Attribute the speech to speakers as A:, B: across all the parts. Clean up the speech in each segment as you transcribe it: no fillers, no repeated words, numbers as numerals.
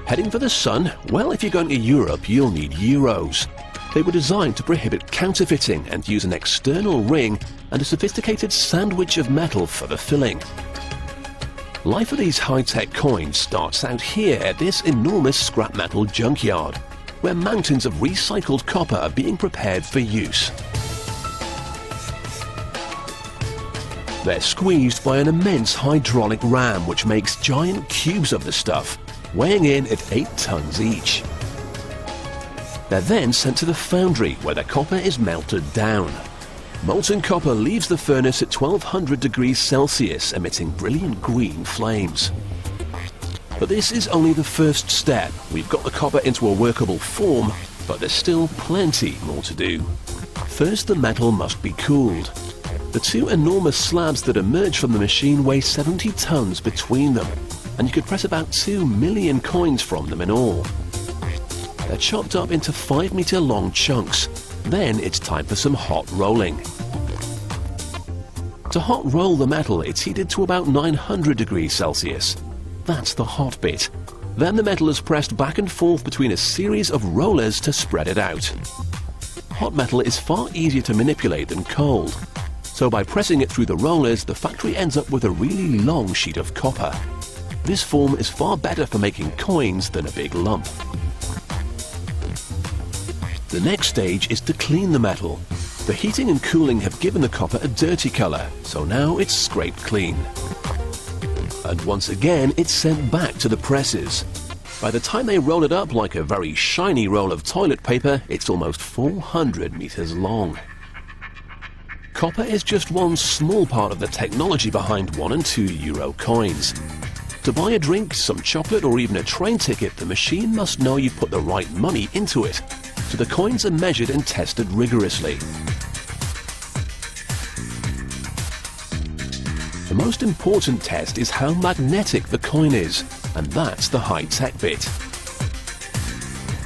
A: Heading for the sun? Well, if you're going to Europe, you'll need euros. They were designed to prohibit counterfeiting and use an external ring and a sophisticated sandwich of metal for the filling. Life of these high-tech coins starts out here at this enormous scrap metal junkyard, where mountains of recycled copper are being prepared for use. They're squeezed by an immense hydraulic ram which makes giant cubes of the stuff, weighing in at 8 tons each. They're then sent to the foundry where the copper is melted down. Molten copper leaves the furnace at 1200 degrees Celsius, emitting brilliant green flames. But this is only the first step. We've got the copper into a workable form, but there's still plenty more to do. First, the metal must be cooled. The two enormous slabs that emerge from the machine weigh 70 tons between them, and you could press about 2 million coins from them in all. They're chopped up into 5-meter-long chunks. Then it's time for some hot rolling. To hot roll the metal, it's heated to about 900 degrees Celsius. That's the hot bit. Then the metal is pressed back and forth between a series of rollers to spread it out. Hot metal is far easier to manipulate than cold. So by pressing it through the rollers, the factory ends up with a really long sheet of copper. This form is far better for making coins than a big lump. The next stage is to clean the metal. The heating and cooling have given the copper a dirty color, so now it's scraped clean. And once again, it's sent back to the presses. By the time they roll it up like a very shiny roll of toilet paper, it's almost 400 meters long. Copper is just one small part of the technology behind 1 and 2 euro coins. To buy a drink, some chocolate or even a train ticket, the machine must know you put the right money into it. So the coins are measured and tested rigorously. The most important test is how magnetic the coin is, and that's the high-tech bit.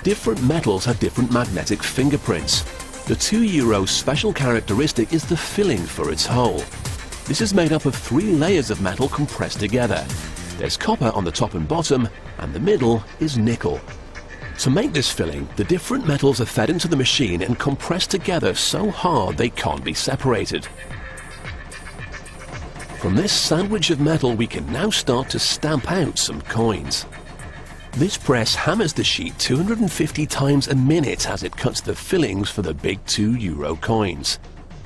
A: Different metals have different magnetic fingerprints. The 2 euro special characteristic is the filling for its hole. This is made up of 3 layers of metal compressed together. There's copper on the top and bottom, and the middle is nickel. To make this filling, the different metals are fed into the machine and compressed together so hard they can't be separated. From this sandwich of metal, we can now start to stamp out some coins. This press hammers the sheet 250 times a minute as it cuts the fillings for the big 2 euro coins.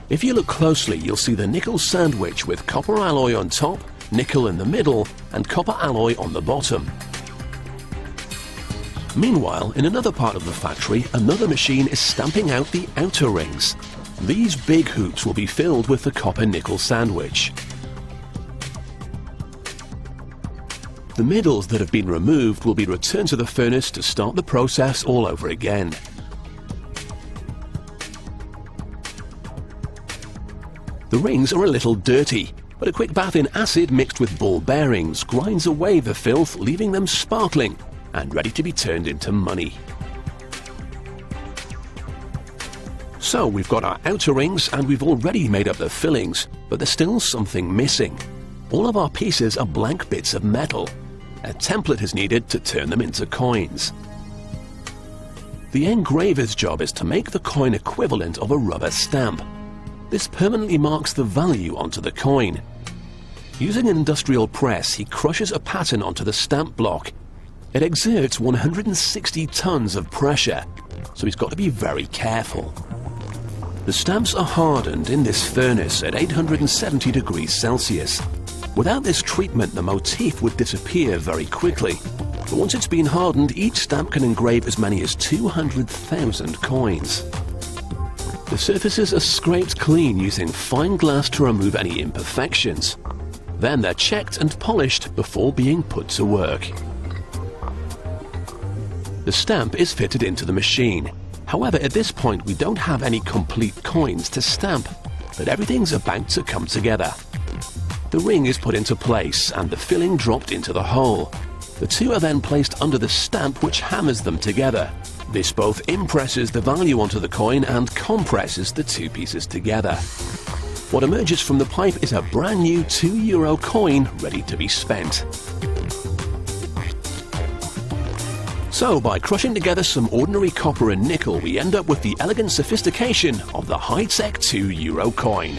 A: If you look closely, you'll see the nickel sandwich with copper alloy on top, nickel in the middle, and copper alloy on the bottom. Meanwhile, in another part of the factory, another machine is stamping out the outer rings. These big hoops will be filled with the copper-nickel sandwich. The middles that have been removed will be returned to the furnace to start the process all over again. The rings are a little dirty, but a quick bath in acid mixed with ball bearings grinds away the filth, leaving them sparkling and ready to be turned into money. So we've got our outer rings and we've already made up the fillings, but there's still something missing. All of our pieces are blank bits of metal. A template is needed to turn them into coins. The engraver's job is to make the coin equivalent of a rubber stamp. This permanently marks the value onto the coin. Using an industrial press, he crushes a pattern onto the stamp block. It exerts 160 tons of pressure, so he's got to be very careful. The stamps are hardened in this furnace at 870 degrees Celsius. Without this treatment, the motif would disappear very quickly. But once it's been hardened, each stamp can engrave as many as 200,000 coins. The surfaces are scraped clean using fine glass to remove any imperfections. Then they're checked and polished before being put to work. The stamp is fitted into the machine. However, at this point we don't have any complete coins to stamp, but everything's about to come together. The ring is put into place and the filling dropped into the hole. The two are then placed under the stamp, which hammers them together. This both impresses the value onto the coin and compresses the two pieces together. What emerges from the pipe is a brand new 2 euro coin ready to be spent. So, by crushing together some ordinary copper and nickel, we end up with the elegant sophistication of the high-tech €2 coin.